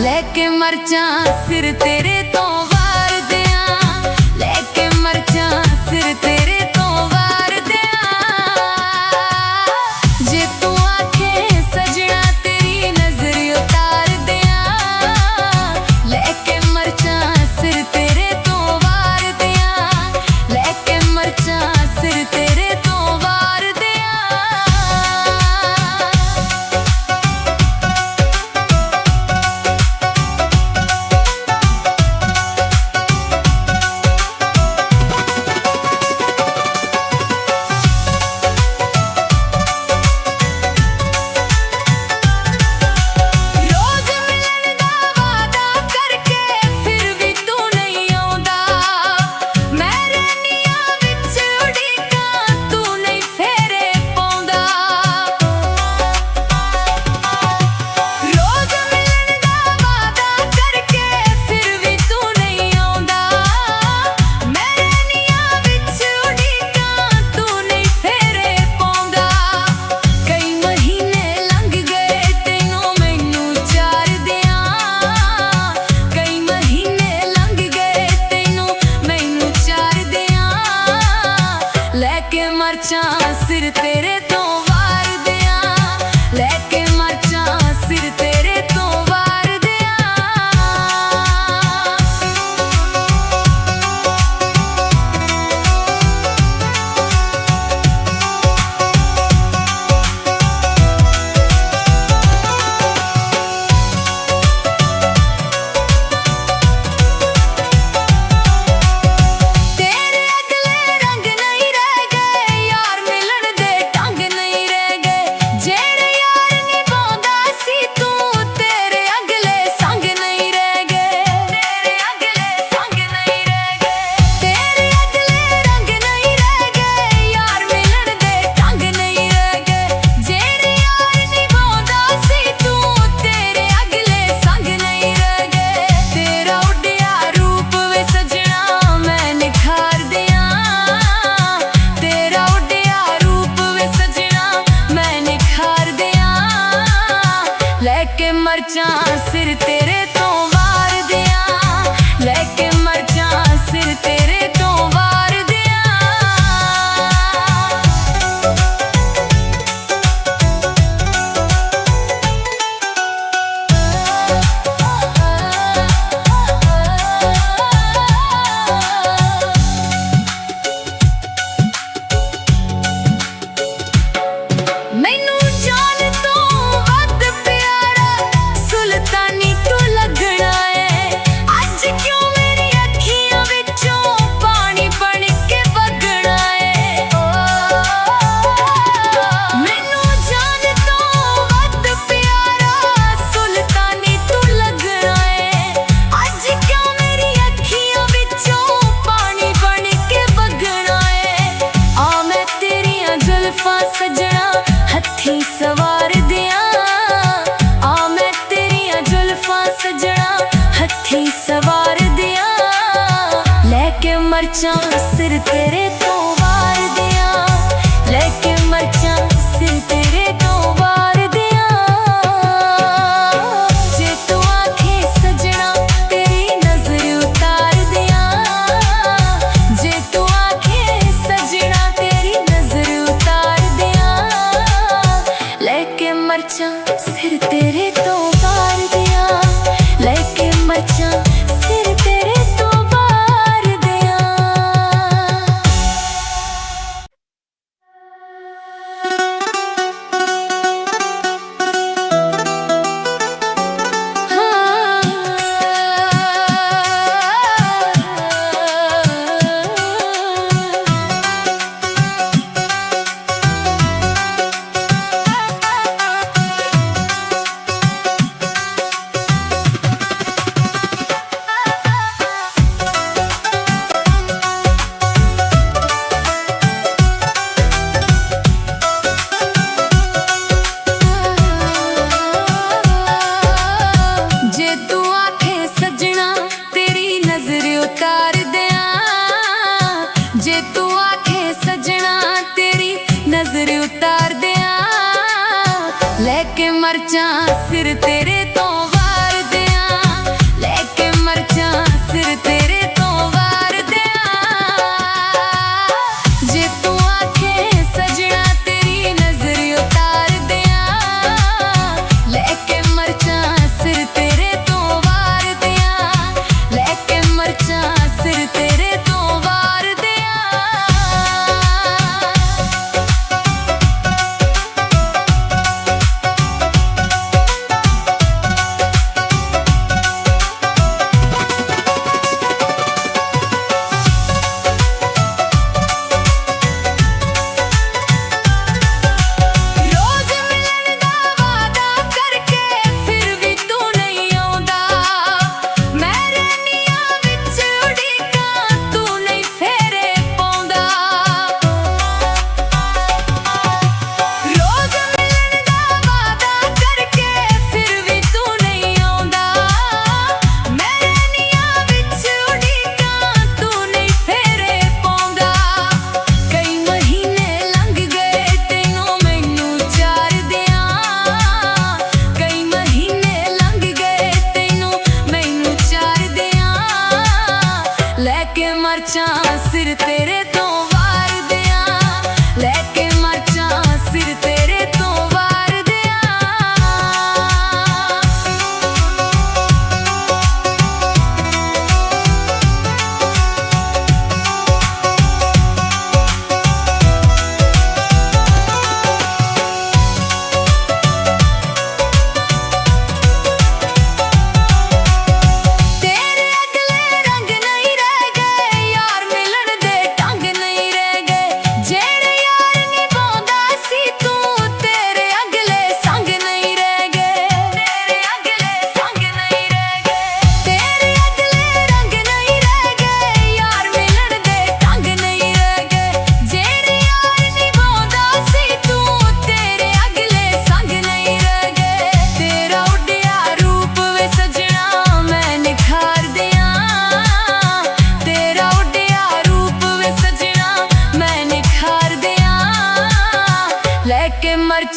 लेके मरचा सिर तेरे तो वार दियां, लेके मरचा सिर तेरे तो वार दियां। जे तू आखे सजना तेरी नजर उतार दियां, लेके मरचा सिर तेरे तो वार दियां, लेके मरचा सिर तेरे तो वार दियां। लेके मरचा सिर तेरे तो वार दियां, लेके मरचा सिर तेरे तो वार दियां। लेके मरचा सिर तेरे तो वार दियां, लेके मरचा सिर तेरे तो वार दियां। मैनू जान तो वध प्यारा सुल्तानी तू लगना है, अज क्यों मेरी अखियां विचों पानी बन के वगना है। मैनू जान तो वध प्यारा सुल्तानी तू लगना है, अज क्यों मेरी अखियां विचों पानी बन के वगना है। आ मैं तेरियां जुल्फां सजना हथी सवार दियां, आ मैं तेरियां जुल्फां सजना हथी सवार दियां। लेके मरचा सिर तेरे तो वार दियां, लेके मरचा सिर तेरे तो वार दियां। जे तू आखे सजना तेरी नजर उतार दियां, जे तू आखे सजना तेरी नजर उतार दियां। लेके मरचा सिर तेरे तो वार दियां, लेके मरचा सिर तेरे तो वार दियां। उतार दियां, जे तू आखे सजना तेरी नजर उतार दियां। लेके मरचा सिर तेरे तो वार दियां,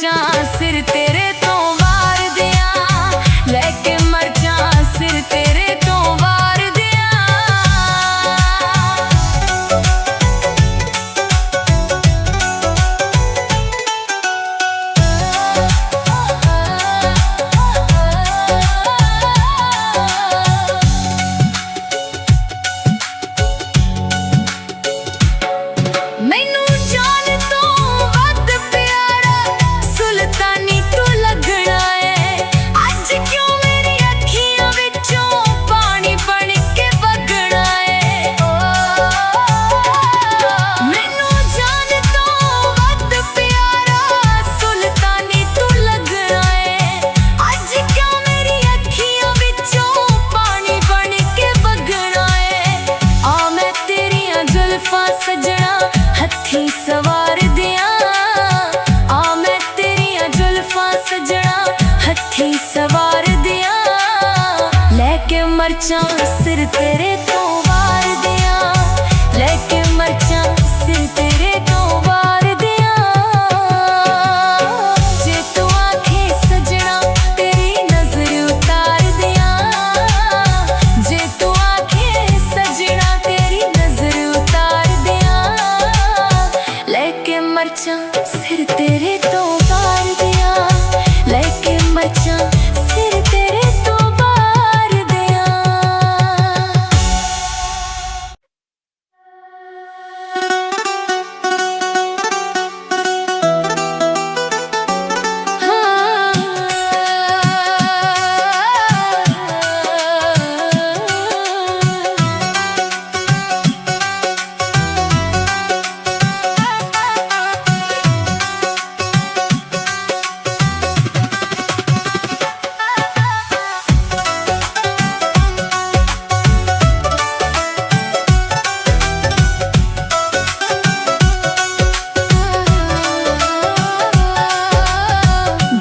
मर्चां सिर तेरे तो वार दियां, लेके मर्चां सिर तेरे तो वार दियां। मैनू जान तो वध प्यारा सुल्तानी तू लगना है, अज क्यों मेरी अखियां विचों पानी बन के वगना है। मैनू जान तो वध प्यारा सुल्तानी तू लगना है, अज क्यों मेरी अखियां विचों पानी बन के वगना है। आ मैं तेरियां जुल्फां सजना हथी सवार दियां, आ मैं तेरियां जुल्फां सजना हथी सवार दियां, लेके मर्चां सिर तेरे तो वार दियां, लेके मर्चां सिर तेरे तो वार दियां। जे तू आखे सजना तेरी नजर उतार दियां, जे तू आखे सजना तेरी नजर उतार दियां, लेके मर्चां सिर तेरे तो वार दियां, लेके मर्चां सिर तेरे तो वार दियां।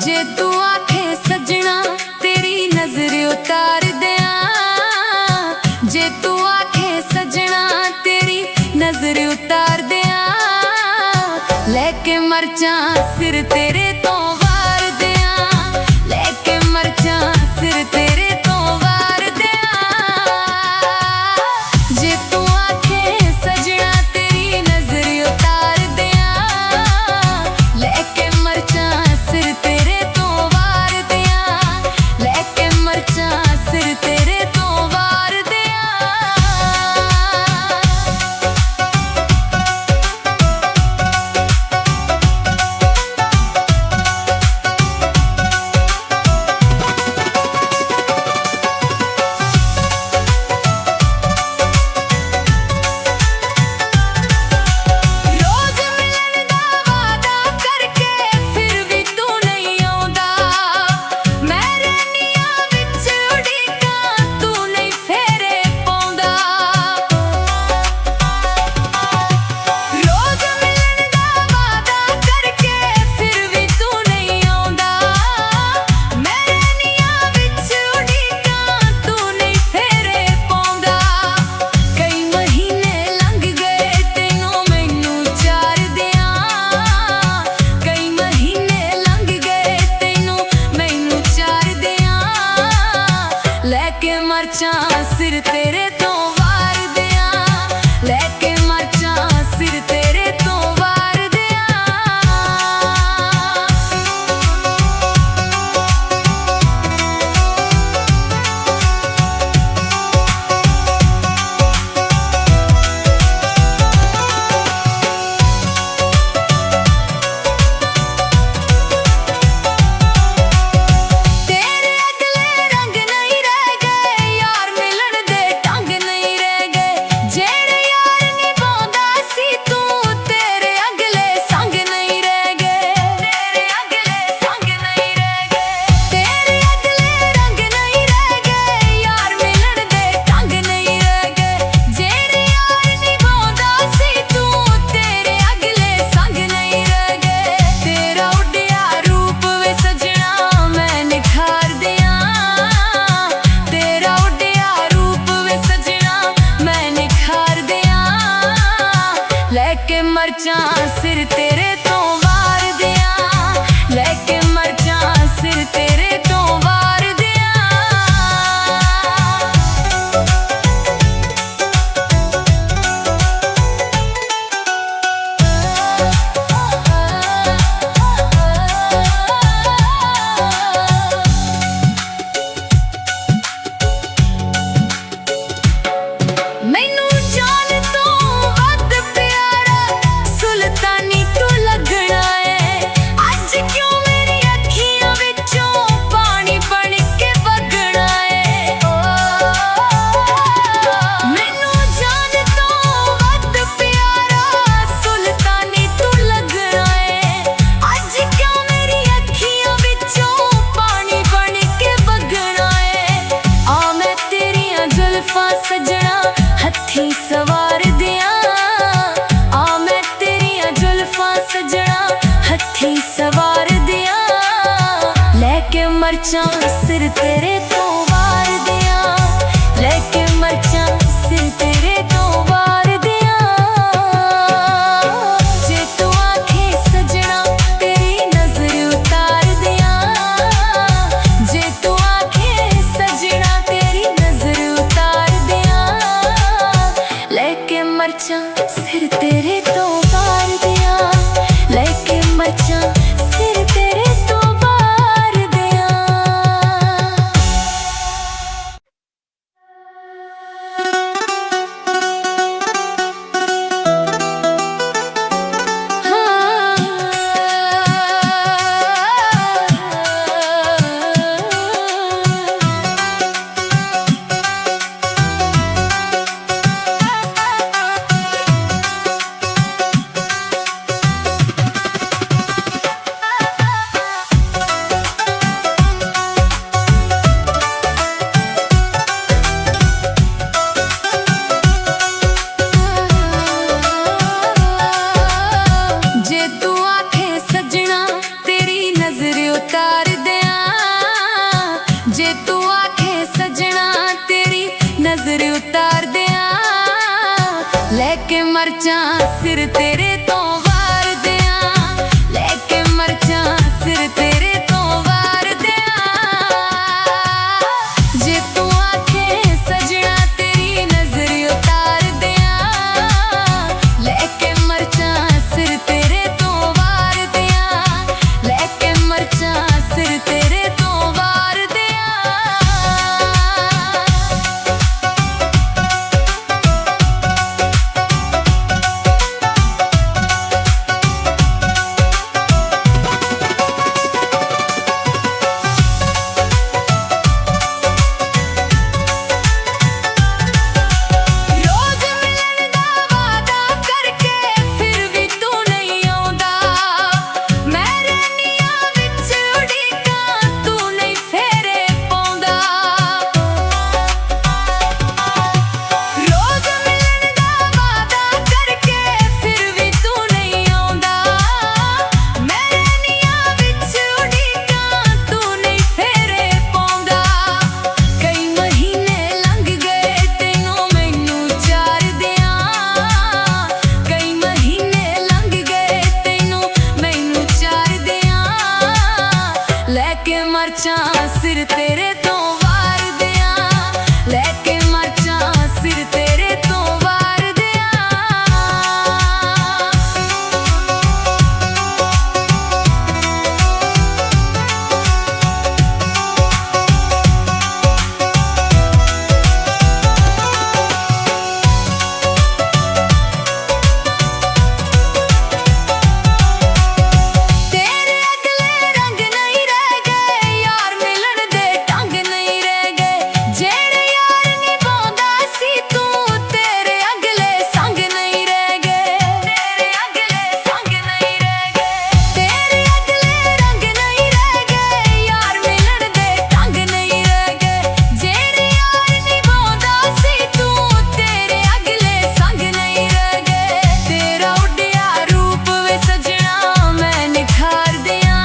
जे तू आखे सजना तेरी नजर उतार दियां, जे तू आखे सजना तेरी नजर उतार दियां, लेके मर्चां सिर तेरे तो वार दियां, लेके मर्चां सिर तेरे तो वार दियां। जे तू आखे सजना तेरी नजर उतार दियां, लेके मर्चां सिर तेरे तो वार दियां, लेके मर्चां सिर तेरे तो वार दियां। रोज मिलन दा वादा करके फिर भी तू नहीं आउंदा, मैं रहनियां विच उड़ीकां तू नहीं फेरे पाउंदा। रोज मिलन दा वादा करके फिर भी तू नहीं आउंदा, मैं रहनियां विच उड़ीकां तू नहीं फेरे पाउंदा। कई महीने लंघ गए तैनूं मैनू चार दियां, कई महीने लंघ गए तैनूं मैनू चार दियां, लेके मर्चां सिर तेरे तो वार दियां, लेके मर्चां सिर तेरे तो वार दियां। तेरे अगले रंग नहीं रह गए यार, मिलन दे ढंग नहीं हथी सवार दियां आ मैं तेरियां जुल्फां सजना हथी सवार दियां लेके मरचां सिर तेरे तो वार दियां लेके मरचां सिर तेरे तो वार दियां जे तू आखे सजना तेरी नजर उतार दियां जे तू आखे सजना तेरी नजर उतार दियां लेके मरचां सिर तेरे तो वार दियां लेके मरचां सिर तेरे तो वार दियां। जे तू आखे सजना तेरी नजर उतार दियां जे तू आखे सजना तेरी नजर उतार दियां लेके मरचां सिर तेरे तो वार दियां लेके मरचां सिर तेरे तो वार दियां जे तू आखे सजना तेरी नजर उतार दियां लेके मरचां सिर तेरे तो वार दियां लेके मरचां सिर तेरे तो वार दियां। रोज मिलन दा वादा करके फिर भी तू नहीं आउंदा मैं रहनियां विच उड़ीकां तू नहीं फेरे पाउंदा रोज मिलन दा वादा करके फिर भी तू नहीं आउंदा मैं रहनियां विच उड़ीकां तू नहीं फेरे पाउंदा कई महीने लंघ गए तैनू मैनू चार दियां कई महीने लंघ गए तैनू मैनू चार दियां लेके मरचां सिर तेरे तो वार दियां लेके मरचां सिर तेरे तो वार दियां। तेरे अगले रंग नहीं रह गए यार मिलन दे ढंग नहीं रह गए जेड़े यार निभांदा सी तू तेरे अगले संग नहीं रह गए तेरे अगले संग नहीं रह गए तेरे अगले रंग नहीं रह गए यार मिलन दे ढंग नहीं रह गए जेड़े यार निभांदा सी तू तेरे अगले संग नहीं रह गए तेरा उड्डिया रूप वे सजना मैं निखार दियां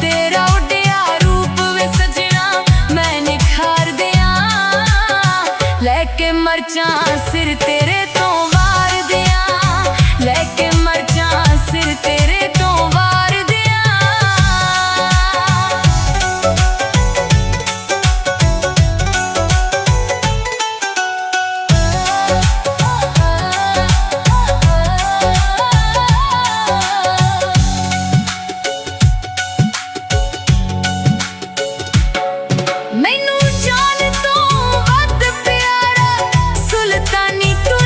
तेरा उड्डिया रूप वे सजना मैं निखार दियां लेके मरचां सिर तेरे तो वार दियां लेके मरचां सिर तेरे तो वार दियां। मैनू जान तो वध प्यारा सुल्तानी तू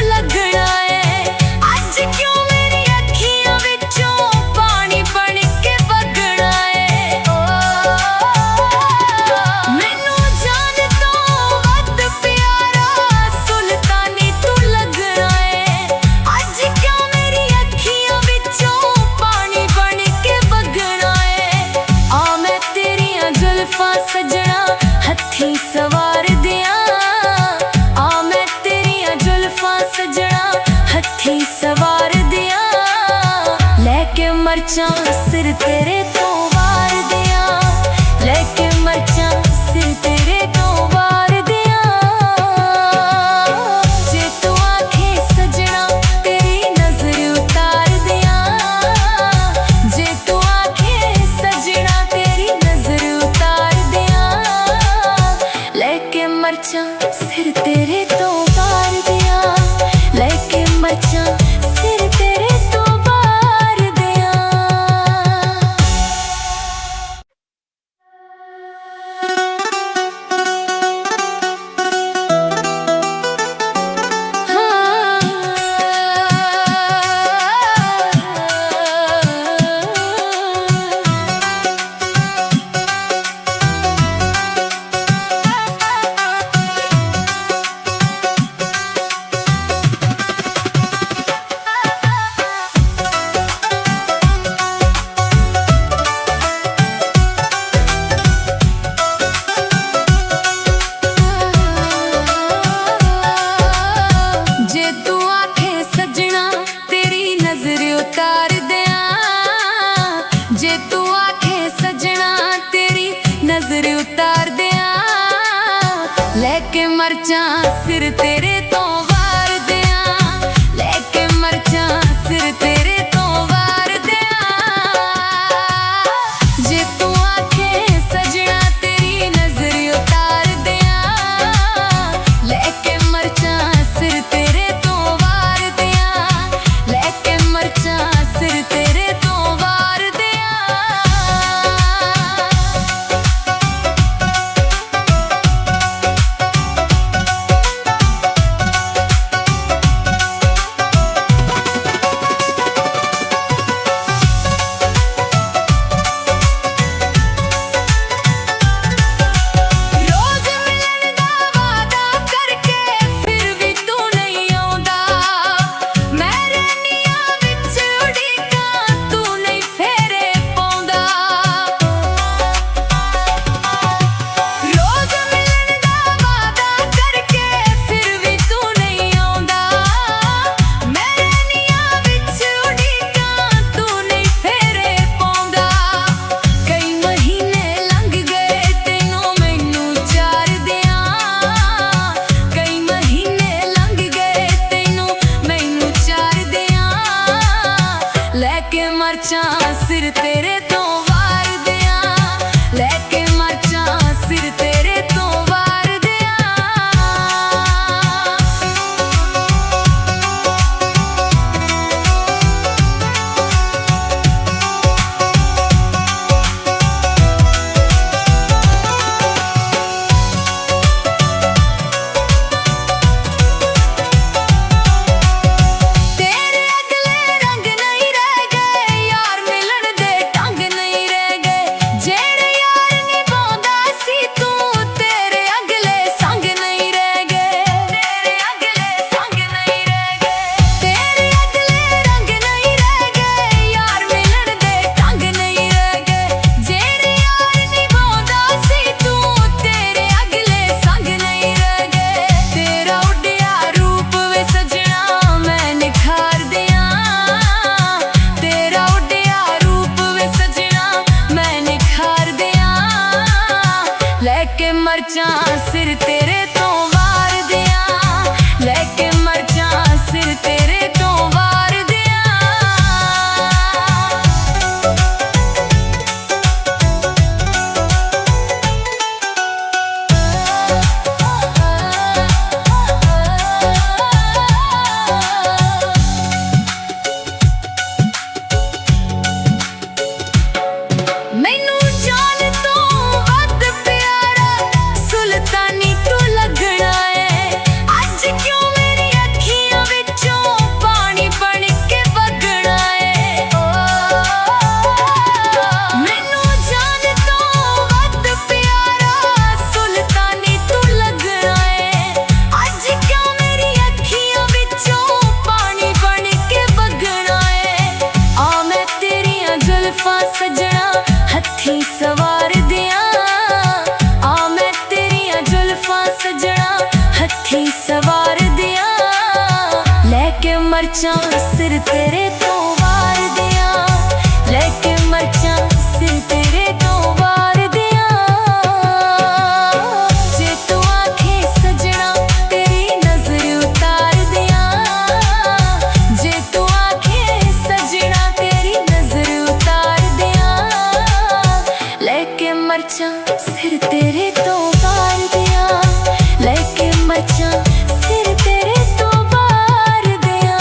हाथी सवार दिया, लेके मरचा सिर तेरे तो वार दिया, लेके मरचा सिर तेरे तो वार दिया। जे तू आखे सजना तेरी नजर उतार दिया, जे तू आखे सजना तेरी नजर उतार दिया, लेके मरचा सिर तेरे तो वार दिया, लेके मरचा सिर तेरे तो वार दिया। जे तू आखे सजना तेरी नजर उतार दिया, जे तू आखे सजना तेरी नजर उतार दिया, लेके मरचा सिर तेरे तो वार दिया, लेके मरचा सिर तेरे तो वार दिया। जे तू आखे सजना तेरी नजर उतार दिया, लेके मरचा सिर तेरे तो वार दिया, लेके मरचा सिर तेरे तो वार दिया। रोज मिलन दा वादा करके फिर भी तू नहीं आउंदा, मैं रहनिया विच उड़ीकां तू नहीं फेरे पाउंदा। रोज मिलन दा वादा करके फिर भी तू नहीं आउंदा, मैं रहनिया विच उड़ीकां तू नहीं फेरे पाउंदा। कई महीने लंघ गए तैनूं मैनू चार दियां, कई महीने लंघ गए तैनूं मैनू चार दियां, लेके मरचा सिर तेरे तो वार दिया, लेके मरचा सिर तेरे तो वार दिया। तेरे अगले रंग नहीं रह गए, यार मिलन दे ढंग नहीं रह गए, जेड़े यार निभांदा सी तू तेरे अगले संग नहीं रह गए, तेरे अगले संग नहीं रह गए। तेरे अगले रंग नहीं रह गए, यार मिलन दे ढंग नहीं रह गए, जेड़े यार निभांदा सी तू तेरे अगले संग नहीं रह गए। तेरा उड्डिया रूप वे सजना मैं निखार दिया, तेरा उड्डिया रूप वे सजना मैं निखार दिया, लेके मरचा सिर तेरे तो वार दिया, लेके मरचा सिर तेरे तो वार दिया। मैनू जान तो वध प्यारा सुल्तानी तू लगना मर्चां सिर तेरे तो वार दियां, लेके मर्चां सिर तेरे तो वार दियां। जे तू आखे सजना तेरी नजर उतार दियां, जे तू आखे सजना तेरी नजर उतार दियां, लेके मर्चां सिर तेरे तो वार दियां, लेके मर्चां सिर तेरे तो वार दियां।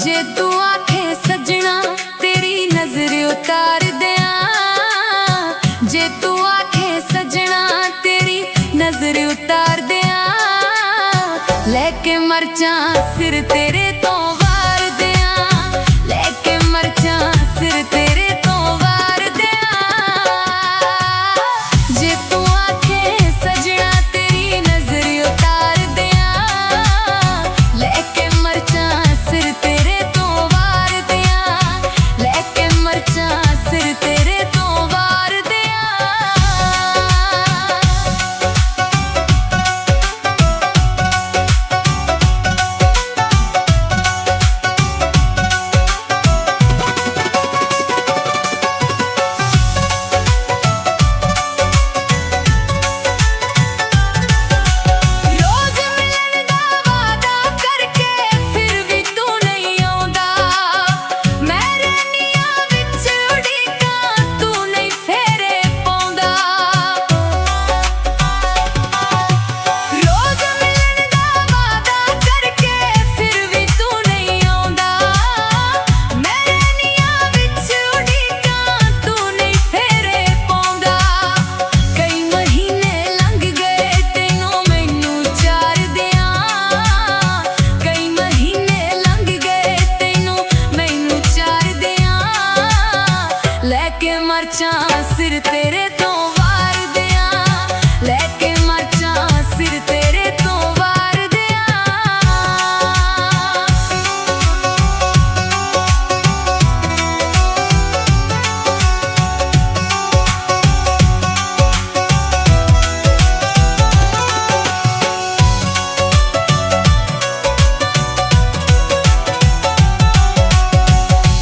जे तू आखे सजना तेरी नजर उतार दियां, जे तू आखे सजना तेरी नजर उतार दियां, लेके मर्चां सिर तेरे तो वार दियां, लेके मर्चां सिर तेरे तो वार दियां। जे तू आखे सजना तेरी नजर उतार दियां, लेके मर्चां सिर तेरे तो वार दियां, लेके मर्चां सिर तेरे तो वार दियां। रोज मिलन दा वादा करके फिर भी तू नहीं आउंदा, मैं रहनिया विच उड़ीकां तू नहीं फेरे पाउंदा। रोज मिलन दा वादा करके फिर भी तू नहीं आउंदा, मैं रहनिया विच उड़ीकां तू नहीं फेरे पाउंदा। कई महीने लंघ गए तैनूं मैनूं चार दियां, कई महीने लंघ गए तैनूं मैनूं चार दियां, लेके मर्चां सिर तेरे तो वार दियां, लेके मर्चां सिर तेरे तो वार दियां।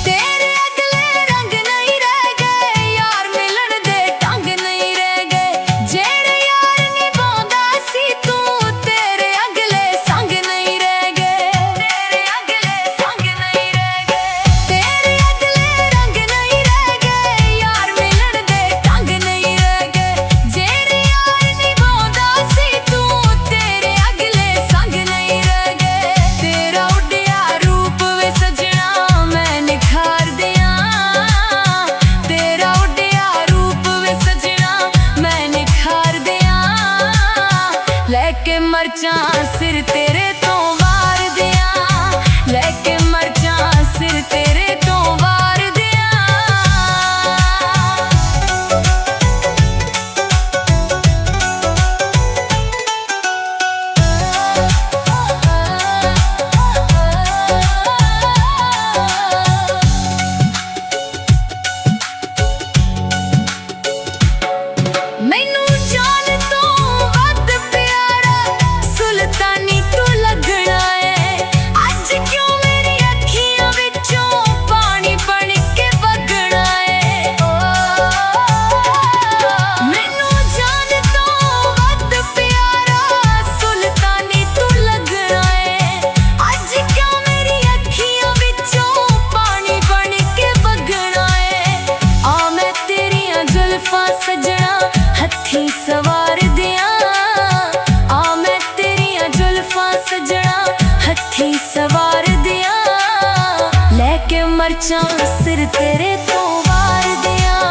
तेरे अगले रंग नहीं रह गए यार, मिलन दे ढंग नहीं रह गए, जेड़े यार निभांदा सी तू तेरे अगले संग नहीं रह गए, तेरे अगले संग नहीं रह गए। तेरे अगले रंग नहीं रह गए यार, मिलन दे ढंग नहीं रह गए, जेड़े यार निभांदा सी तू तेरे अगले संग नहीं रह गए। तेरा उड्डिया रूप वे सजना मैं निखार दियां, तेरा उड्डिया रूप वे सजना मैं निखार दियां, लेके मर्चां सिर तेरे तो वार दियां, लेके मर्चां सिर तेरे तो वार दियां। मैनूं जान तो वध प्यारा सुल्तानी तू लगना है, अज क्यों मेरी अखियां विचों पानी बन के वगना है। मैनूं जान तो वध प्यारा सुल्तानी तू लगना है, अज क्यों मेरी अखियां विचों पानी बन के वगना है। आ मैं तेरियां जुल्फां सजना हत्थी सवार दियां, आ मैं तेरियां जुल्फां सजना हत्थी सवार दियां, लेके मर्चां सिर तेरे तो वार दियां,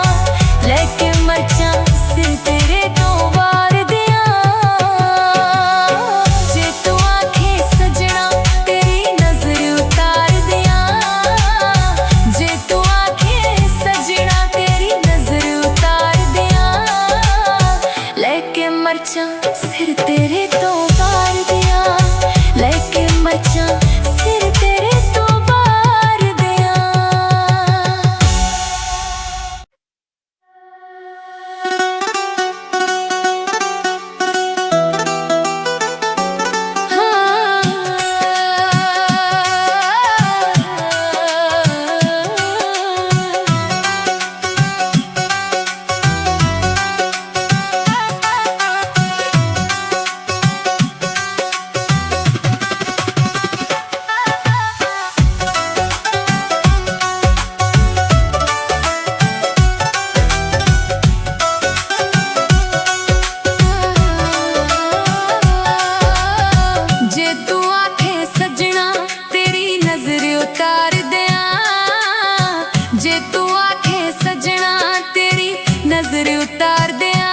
उतार दियां। जे तू आखे सजना तेरी नजर उतार दियां।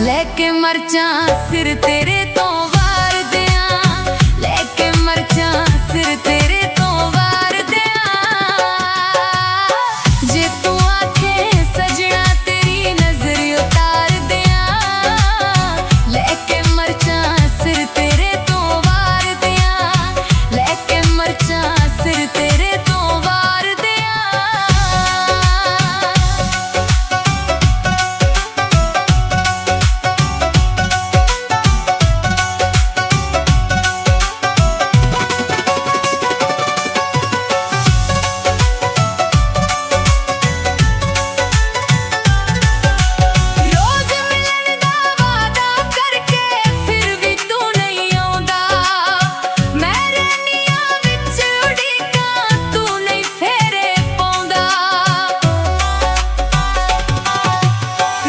लेके मरचा सिर तेरे तो वार दियां। लेके मरचा सिर तेरे तो वार दियां। जे तू आखे सजना तेरी नजर उतार दियां। लेके मरचा सिर तेरे तो वार दियां। लेके मरचा सिर तेरे तो वार दियां। रोज मिलन दा वादा करके फिर भी तू नहीं आउंदा। मैं रहनिया विच उड़ीकां तू नहीं फेरे पाउंदा।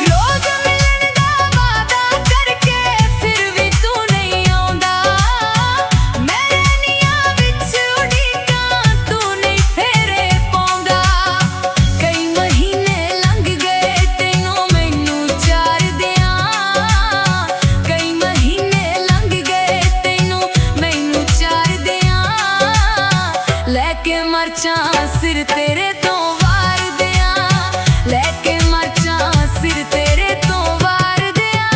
रोज मिलन दा वादा करके फिर भी तू नहीं आउंदा। मैं रहनिया विच उड़ीकां तू नहीं फेरे पाउंदा। कई महीने लंघ गए तैनूं मैनूं चार दियां। कई महीने लंघ गए तैनूं मैनूं चार दियां। लेके मरचा सिर तेरे तो वार दियां। लेके मरचा सिर तेरे तो वार दियां।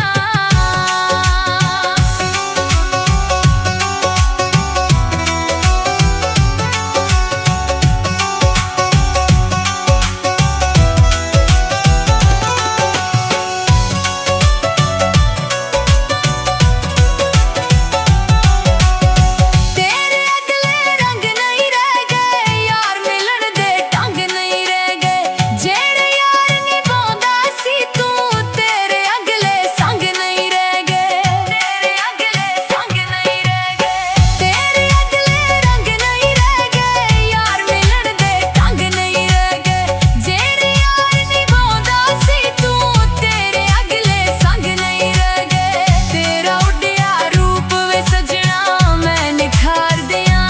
तेरे अगले रंग नहीं रह गए यार मिलन दे ढंग नहीं रह गए। जेड़े यार निभांदा सी तू तेरे अगले संग नहीं रह गए। तेरे अगले संग नहीं रह गए। तेरे अगले रंग नहीं रह गए यार मिलन दे ढंग नहीं रह गए। जेड़े यार निभांदा सी तू तेरे अगले संग नहीं रह गए। तेरा उड्डिया रूप वे सजना मैं निखार दियां।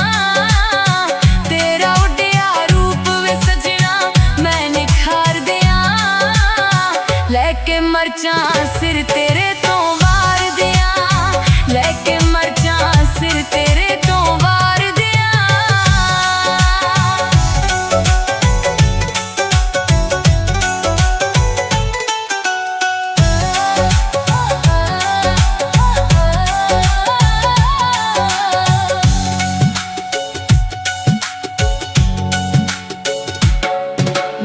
तेरा उड्डिया रूप वे सजना मैं निखार दियां। लेके मरचा सिर तेरे तो वार दियां। लेके मरचा सिर तेरे तो वार दियां।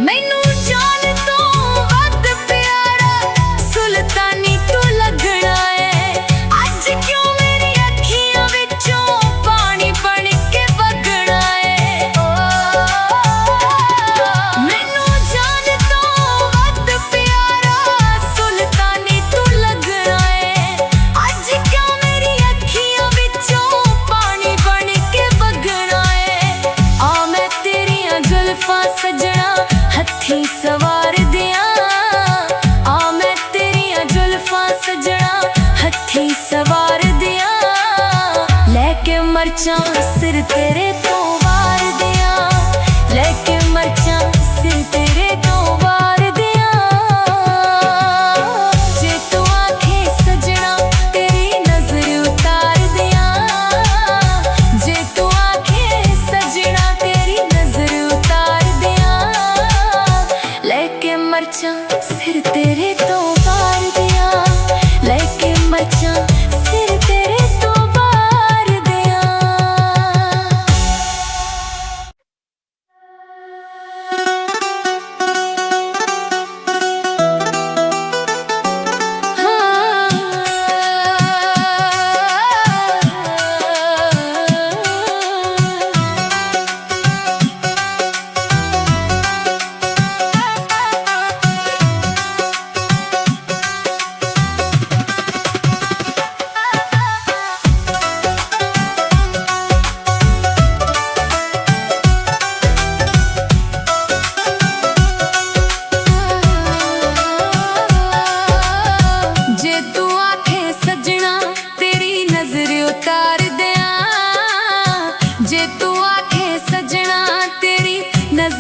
मैनू जान तो वध प्यारा सुल्तानी तू लगना है। अज क्यों मेरी अखियां विचों पानी बन के वगना है। मैनू जान तो वध प्यारा सुल्तानी तू लगना है। अज क्यों मेरी अखियां विचों पानी बन के वगना है। आ मैं तेरियां जुल्फां सजना हथी सवार दियां। आ मैं तेरियां जुल्फां सजना हथी सवार दियां। लेके मरचा सिर तेरे तो वार दियां। लेके मरचा सिर तेरे तो वार दियां। जे तू आखे सजना तेरी नजर उतार दियां। जे तू आखे सजना तेरी नजर उतार दियां। लेके मरचा सिर तेरे तो वार दियां। लेके मरचा सिर तेरे तो वार दियां।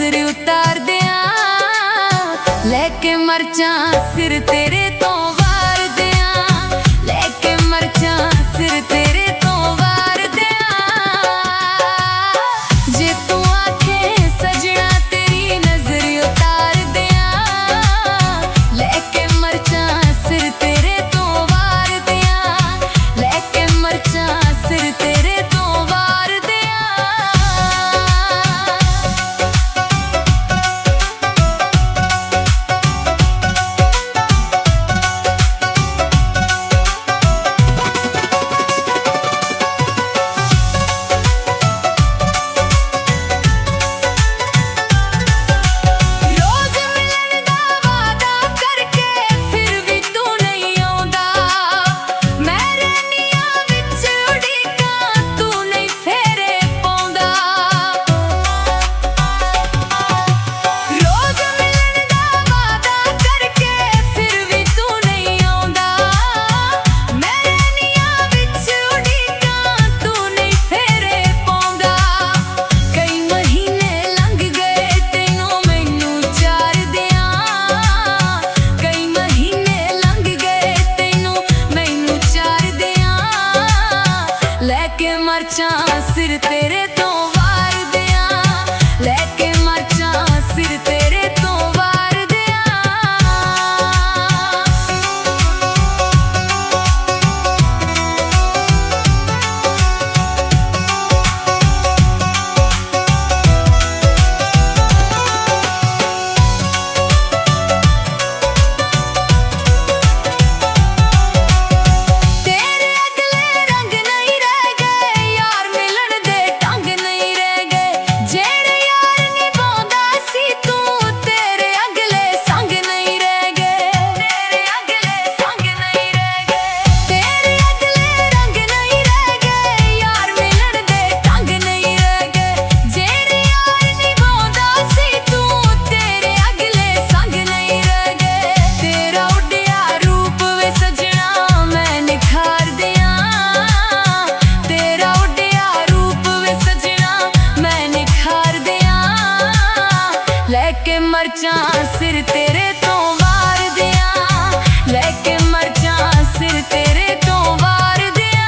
नजर उतार दिया, लेके मरचा सिर तेरे तो वार दिया, लेके मरचा सिर तेरे तो वार दिया। जे तू आखे सजना तेरी नजर उतार दिया, लेके मरचा सिर तेरे तो वार दिया, लेके मरचा सिर तेरे तो वार दिया। मरचा सिर तेरे तो वार दिया, लेके मरचा सिर तेरे तो वार दिया। तेरे अगले रंग नहीं रह गए, यार मिलन दे ढंग नहीं रह गए, जेड़े यार निभांदा सी तू तेरे अगले संग नहीं रह गए, तेरे अगले संग नहीं रह गए। तेरे अगले रंग नहीं रह गए, यार मिलन दे ढंग नहीं रह गए, जेड़े यार निभांदा सी तू तेरे अगले संग नहीं रह गए। तेरा उड्डिया रूप वे सजना मैं निखार दिया, तेरा उड्डिया रूप वे सजना मैं निखार दिया, लेके मरचा सिर तेरे तो वार दिया, लेके मरचा सिर तेरे तो वार दिया।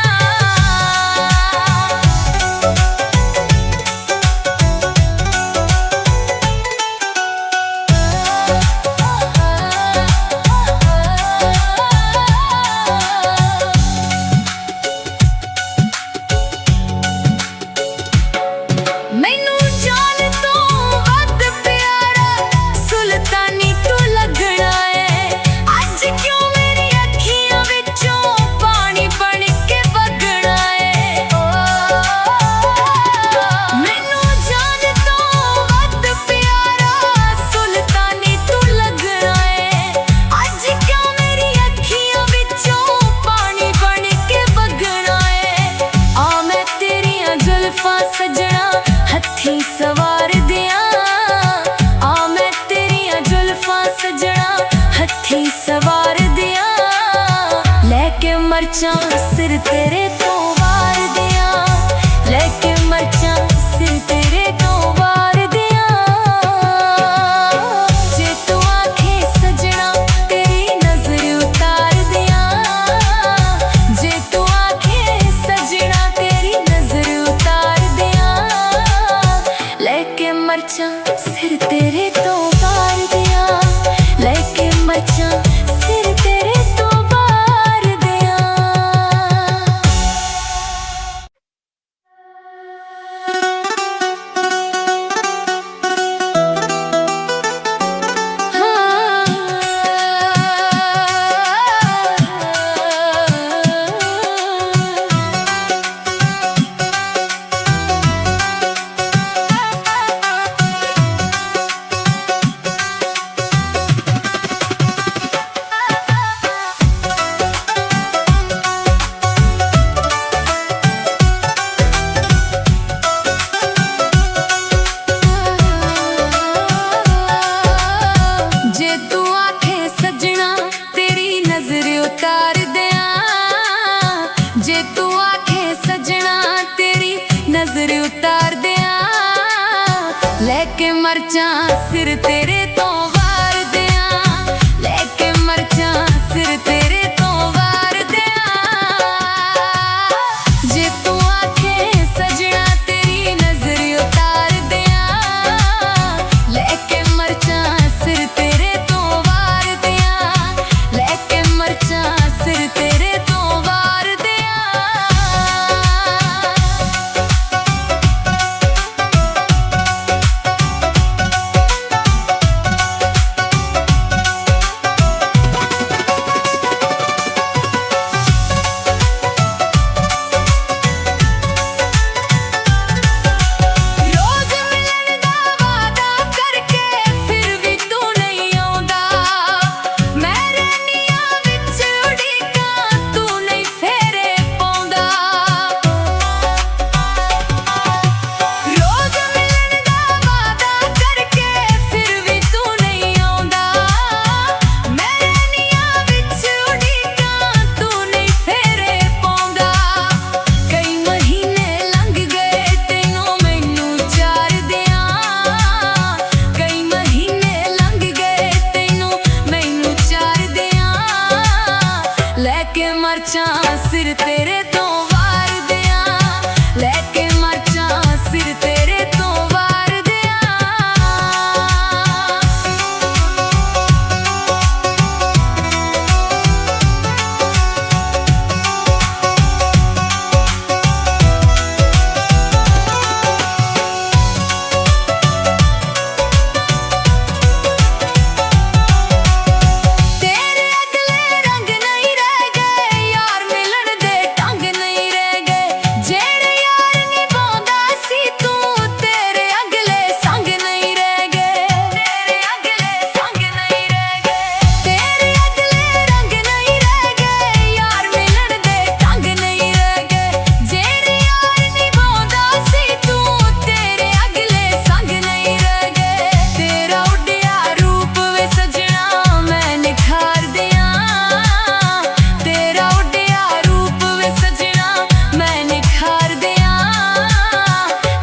मैनू जान तो वध प्यारा सुल्तानी तू लगना है, अज क्यों मेरी अखियां विचों पानी बन के वगना है। मैनू जान तो वध प्यारा सुल्तानी तू लगना है, अज क्यों मेरी अखियां विचों पानी बन के वगना है। आ मैं तेरियां जुल्फां सजना हथी सवार दिया, आ मैं तेरियां जुल्फां सजना हथी सवार दिया, लेके मरचा सिर तेरे तो वार दिया, लेके मरचा सिर तेरे तो वार दिया। जे तू आखे सजना तेरी नजर उतार दिया, जे तू आखे सजना तेरी नजर उतार दिया, लेके मरचा सिर तेरे तो वार दिया, लेके मरचा सिर तेरे तो वार दिया। लेके मरचां सिर तेरे तो वार दियां, लेके मरचां सिर तेरे तो वार दियां। जे तू आखे सजना तेरी नजर उतार दियां, लेके मरचां सिर तेरे तो वार दियां, लेके मरचां सिर तेरे तो वार दियां। लेके मरचां सिर तेरे तो वार दियां, लेके मरचां सिर तेरे तो वार दियां।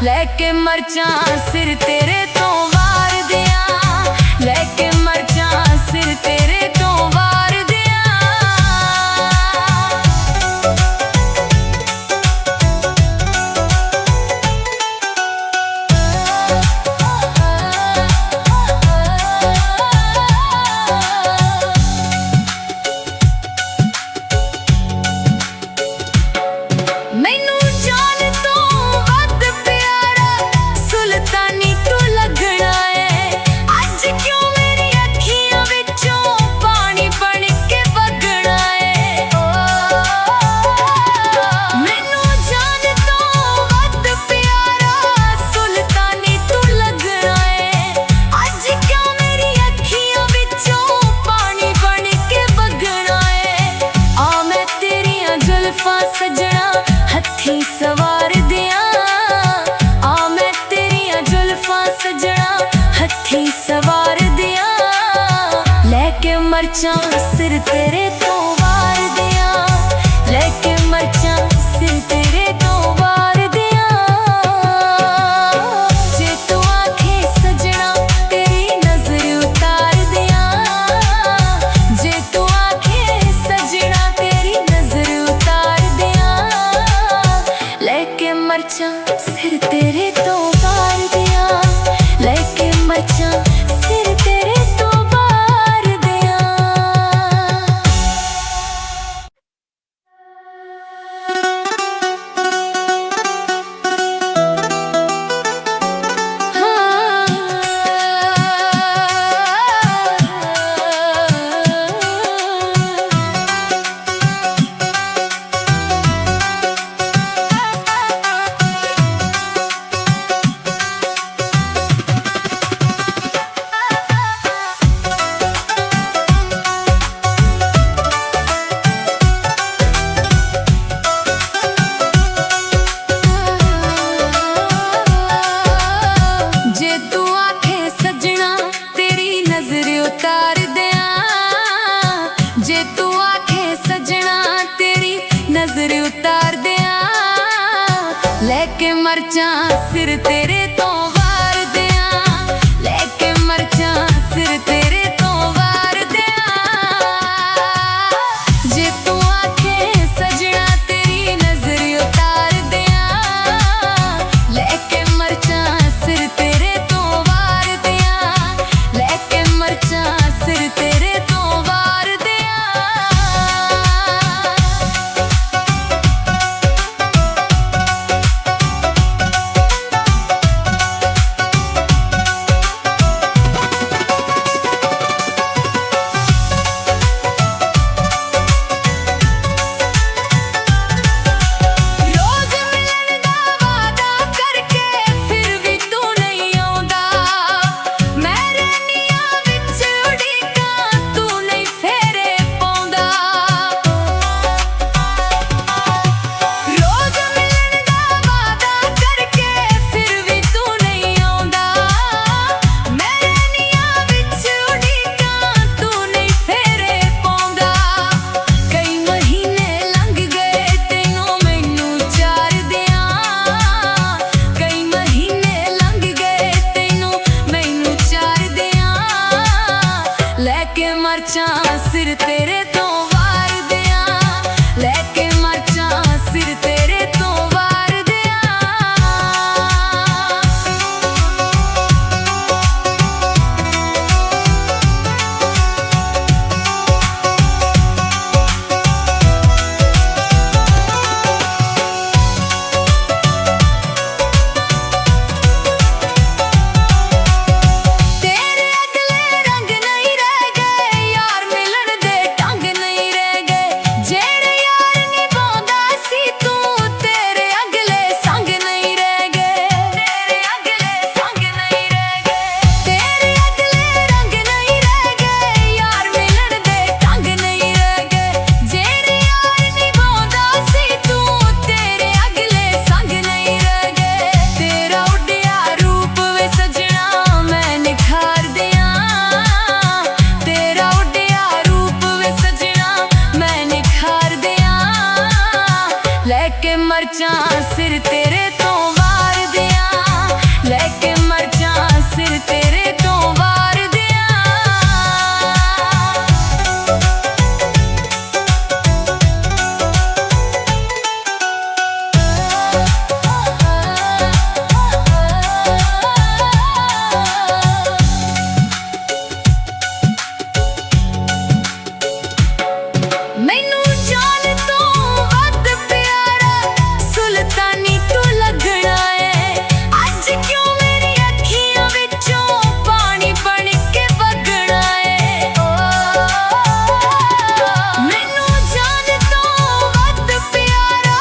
लेके मरचां सिर तेरे तो वार दियां, लेके मरचां सिर तेरे तो वार दियां। मैनू जान तो वध प्यारा सुल्तानी तू लगना है, अज क्यों मेरी अखियां विचों पानी बन के वगना है। मैनू जान तो वध प्यारा सुल्तानी तू लगना है, अज क्यों मेरी अखियां विचों पानी बन के वगना है। आ मैं तेरियां जुल्फां सजना हथी सवार दियां, आ मैं तेरियां जुल्फां सजना हथी सवार दियां। लेके मरचां सिर तेरे तो वार दियां, लेके मरचां सिर तेरे तो वार दियां। जे तू आखे सजना तेरी नजर उतार दियां, जे तू आखे सजना तेरी नजर उतार दियां। लेके मरचां सिर तेरे तो वार दियां, लेके मरचां सिर तेरे तो वार दियां। लेके मरचां सिर तेरे तो वार दियां, ਮਰਚਾਂ ਸਿਰ ਤੇਰੇ ਤੋਂ ਵਾਰ ਦਿਆਂ, ਲੈ ਕੇ ਮਰਚਾਂ ਸਿਰ ਤੇਰੇ ਤੋਂ ਵਾਰ ਦਿਆਂ। ਤੇਰੇ ਅਗਲੇ ਰੰਗ ਨਹੀਂ ਰਹਿ ਗਏ, ਯਾਰ ਮਿਲਣ ਦੇ ਢੰਗ ਨਹੀਂ ਰਹਿ ਗਏ, ਜਿਹੜੇ ਯਾਰ ਨਿਭਾਉਂਦਾ ਸੀ ਤੂੰ, ਤੇਰੇ ਅਗਲੇ ਸੰਗ ਨਹੀਂ ਰਹਿ ਗਏ, ਤੇਰੇ ਅਗਲੇ ਸੰਗ ਨਹੀਂ ਰਹਿ ਗਏ। ਤੇਰੇ ਅਗਲੇ ਰੰਗ ਨਹੀਂ ਰਹਿ ਗਏ, ਯਾਰ ਮਿਲਣ ਦੇ ਢੰਗ ਨਹੀਂ ਰਹਿ ਗਏ, ਜਿਹੜੇ ਯਾਰ ਨਿਭਾਉਂਦਾ ਸੀ ਤੂੰ, ਤੇਰੇ ਅਗਲੇ ਸੰਗ ਨਹੀਂ ਰਹਿ ਗਏ। ਤੇਰਾ ਉੱਡਿਆ ਰੂਪ ਵੇ ਸਜਣਾ ਮੈਂ ਨਿਖਾਰ ਦਿਆਂ, ਤੇਰਾ ਉੱਡਿਆ ਰੂਪ ਵੇ ਸਜਣਾ ਮੈਂ ਨਿਖਾਰ ਦਿਆਂ, ਲੈ ਕੇ ਮਰਚਾਂ ਸਿਰ ਤੇਰੇ ਤੋਂ ਵਾਰ ਦਿਆਂ, ਲੈ ਕੇ ਮਰਚਾਂ ਸਿਰ ਤੇਰੇ ਤੋਂ ਵਾਰ ਦਿਆਂ। ਮੈਨੂੰ ਜਾਨ ਤੋਂ ਵੱਧ ਪਿਆਰਾ ਸੁਲਤਾਨੀ ਤੂੰ ਲੱਗਣਾ ਏ, ਅੱਜ ਕਿਉਂ ਮੇਰੀ ਅੱਖੀਆਂ ਵਿੱਚੋਂ ਪਾਣੀ ਬਣ ਕੇ ਵਗਣਾ ਏ। ਮੈਨੂੰ ਜਾਨ ਤੋਂ ਵੱਧ ਪਿਆਰਾ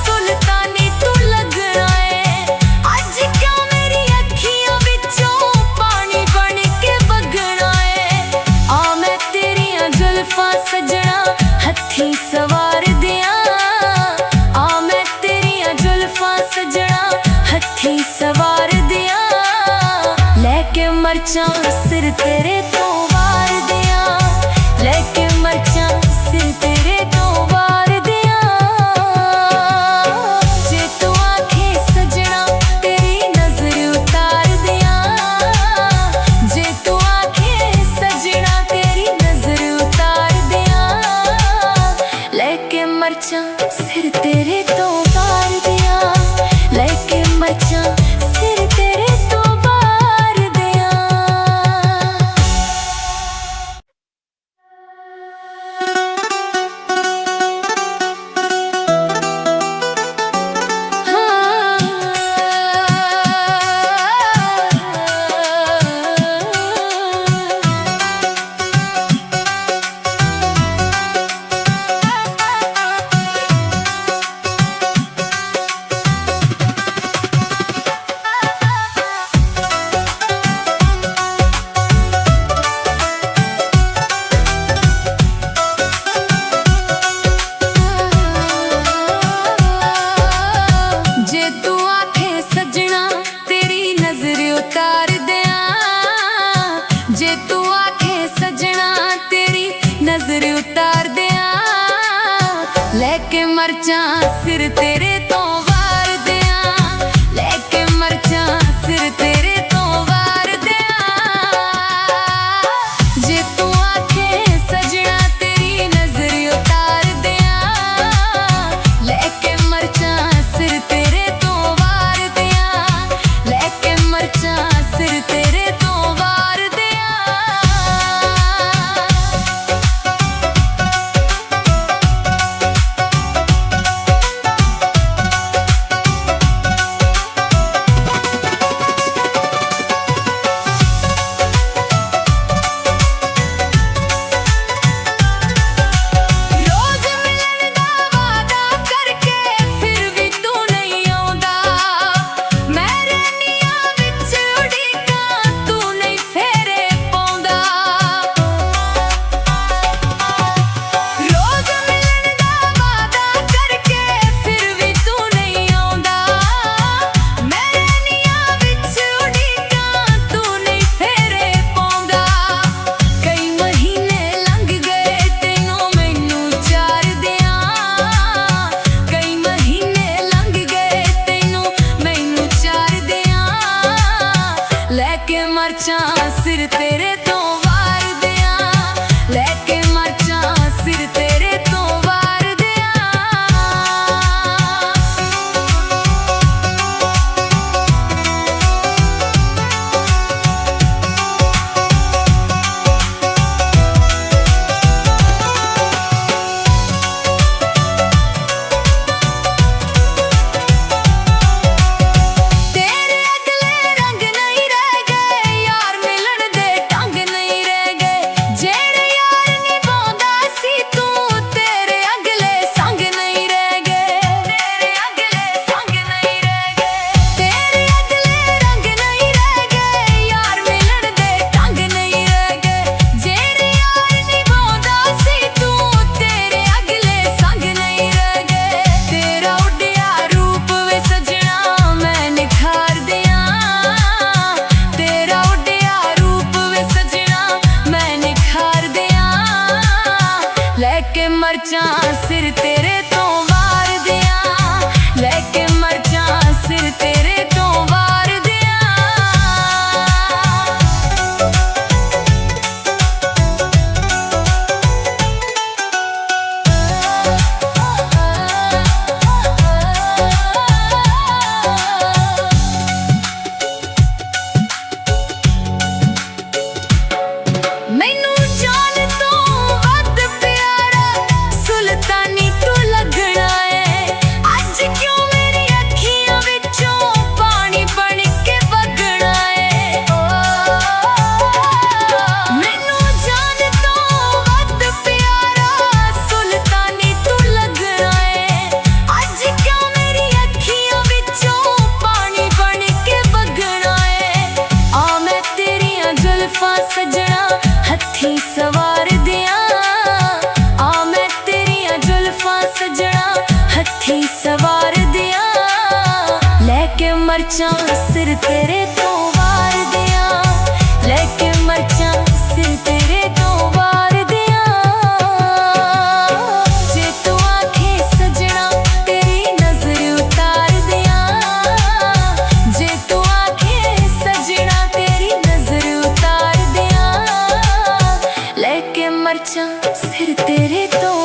ਸੁਲਤਾਨੀ ਤੂੰ ਲੱਗਣਾ ਏ, ਅੱਜ ਕਿਉਂ ਮੇਰੀ ਅੱਖੀਆਂ ਵਿੱਚੋਂ ਪਾਣੀ ਬਣ ਕੇ ਵਗਣਾ ਏ। ਆ ਮੈਂ ਤੇਰੀਆਂ ਜ਼ੁਲਫਾਂ ਸਜਣਾ ਹੱਥੀਂ ਸਵਾਰ ਦਿਆਂ, ਆ ਮੈਂ ਤੇਰੀਆਂ ਜ਼ੁਲਫਾਂ ਸਜਣਾ ਹੱਥੀਂ ਸਵਾਰ ਦਿਆਂ, ਲੈ ਕੇ ਮਰਚਾਂ ਸਿਰ ਤੇਰੇ ਤੋਂ ਵਾਰ ਦਿਆਂ, ਲੈ ਕੇ ਮਰਚਾਂ ਸਿਰ ਤੇਰੇ ਤੋਂ ਵਾਰ ਦਿਆਂ। ਜੇ ਤੂੰ ਆਖੇ ਸਜਣਾ ਤੇਰੀ ਨਜ਼ਰ ਉਤਾਰ ਦਿਆਂ, ਜੇ ਤੂੰ ਆਖੇ ਸਜਣਾ ਤੇਰੀ ਨਜ਼ਰ ਉਤਾਰ ਦਿਆਂ, ਲੈ ਕੇ ਮਰਚਾਂ ਸਿਰ ਤੇਰੇ ਤੋਂ ਵਾਰ ਦਿਆਂ, ਲੈ ਕੇ ਮਰਚਾਂ ਸਿਰ ਤੇਰੇ ਤੋਂ ਵਾਰ ਦਿਆਂ। ਜੇ ਤੂੰ ਆਖੇ ਸਜਣਾ ਤੇਰੀ ਨਜ਼ਰ ਉਤਾਰ ਦਿਆਂ, ਜੇ ਤੂੰ ਆਖੇ ਸਜਣਾ ਤੇਰੀ ਨਜ਼ਰ ਉਤਾਰ ਦਿਆਂ, ਲੈ ਕੇ ਮਰਚਾਂ ਸਿਰ ਤੇਰੇ ਤੋਂ ਵਾਰ ਦਿਆਂ, ਲੈ ਕੇ ਮਰਚਾਂ ਸਿਰ ਤੇਰੇ ਤੋਂ ਵਾਰ ਦਿਆਂ। ਜੇ ਤੂੰ ਆਖੇ ਸਜਣਾ ਤੇਰੀ ਨਜ਼ਰ ਉਤਾਰ ਦਿਆਂ, ਲੈ ਕੇ ਮਰਚਾਂ ਸਿਰ ਤੇਰੇ ਤੋਂ ਵਾਰ ਦਿਆਂ, ਲੈ ਕੇ ਮਰਚਾਂ ਸਿਰ ਤੇਰੇ ਤੋਂ ਵਾਰ ਦਿਆਂ। ਰੋਜ਼ ਮਿਲਣ ਦਾ ਵਾਅਦਾ ਕਰਕੇ ਫਿਰ ਵੀ ਤੂੰ ਨਹੀਂ ਆਉਂਦਾ, ਮੈਂ ਰਹਿੰਦੀਆਂ ਵਿੱਚ ਉਡੀਕਾਂ ਤੂੰ ਨਹੀਂ ਫੇਰੇ ਪਾਉਂਦਾ। ਰੋਜ਼ ਮਿਲਣ ਦਾ ਵਾਅਦਾ ਕਰਕੇ ਫਿਰ ਵੀ ਤੂੰ ਨਹੀਂ ਆਉਂਦਾ, ਮੈਂ ਰਹਿੰਦੀਆਂ ਵਿੱਚ ਉਡੀਕਾਂ ਤੂੰ ਨਹੀਂ ਫੇਰੇ ਪਾਉਂਦਾ। ਕਈ ਮਹੀਨੇ ਲੰਘ ਗਏ ਤੈਨੂੰ ਮੈਨੂੰ ਚਾਰ ਦਿਆਂ, ਕਈ ਮਹੀਨੇ ਲੰਘ ਗਏ ਤੈਨੂੰ ਮੈਨੂੰ ਚਾਰ ਦਿਆਂ, ਲੈ ਕੇ ਮਰਚਾਂ ਸਿਰ ਤੇਰੇ ਤੋਂ ਵਾਰ ਦਿਆਂ, ਲੈ ਮਰਚਾਂ ਸਿਰ ਤੇਰੇ ਤੋਂ ਵਾਰ ਦਿਆਂ, ਲੈ ਕੇ ਮਰਚਾਂ ਸਿਰ ਤੇਰੇ ਤੋਂ ਵਾਰ ਦਿਆਂ। ਮੈਨੂੰ ਜਾਨ ਤੋਂ ਵੱਧ ਪਿਆਰਾ ਸੁਲਤਾਨੀ ਤੂੰ ਲੱਗਣਾ ਏ, ਅੱਜ ਕਿਉਂ ਮੇਰੀ ਅੱਖੀਆਂ ਵਿੱਚੋਂ ਪਾਣੀ ਬਣ ਕੇ ਵਗਣਾ ਏ। ਮੈਨੂੰ ਜਾਨ ਤੋਂ ਵੱਧ ਪਿਆਰਾ ਸੁਲਤਾਨੀ ਤੂੰ ਲੱਗਣਾ ਏ, ਅੱਜ ਕਿਉਂ ਮੇਰੀ ਅੱਖੀਆਂ ਵਿੱਚੋਂ ਪਾਣੀ ਬਣ ਕੇ ਵਗਣਾ ਏ। ਆ ਮੈਂ ਤੇਰੀਆਂ ਜ਼ੁਲਫਾਂ ਸਜਣਾ ਹੱਥੀਂ ਸਵਾਰ ਦਿਆਂ, ਆ ਮੈਂ ਤੇਰੀਆਂ ਜ਼ੁਲਫਾਂ ਸਜਣਾ ਹੱਥੀਂ ਸਵਾਰ ਦਿਆਂ, ਲੈ ਕੇ ਮਰਚਾਂ ਸਿਰ ਤੇਰੇ ਤੋਂ ਵਾਰ ਦਿਆਂ, ਲੈ ਕੇ ਮਰਚਾਂ ਸਿਰ ਤੇਰੇ ਤੋਂ ਵਾਰ ਦਿਆਂ। ਜੇ ਤੂੰ ਆਖੇ ਸਜਣਾ ਤੇਰੀ ਨਜ਼ਰ ਉਤਾਰ ਦਿਆਂ, ਜੇ ਤੂੰ ਆਖੇ ਸਜਣਾ ਤੇਰੀ ਨਜ਼ਰ ਉਤਾਰ ਦਿਆਂ, ਲੈ ਕੇ ਮਰਚਾਂ ਸਿਰ ਤੇਰੇ ਤੋਂ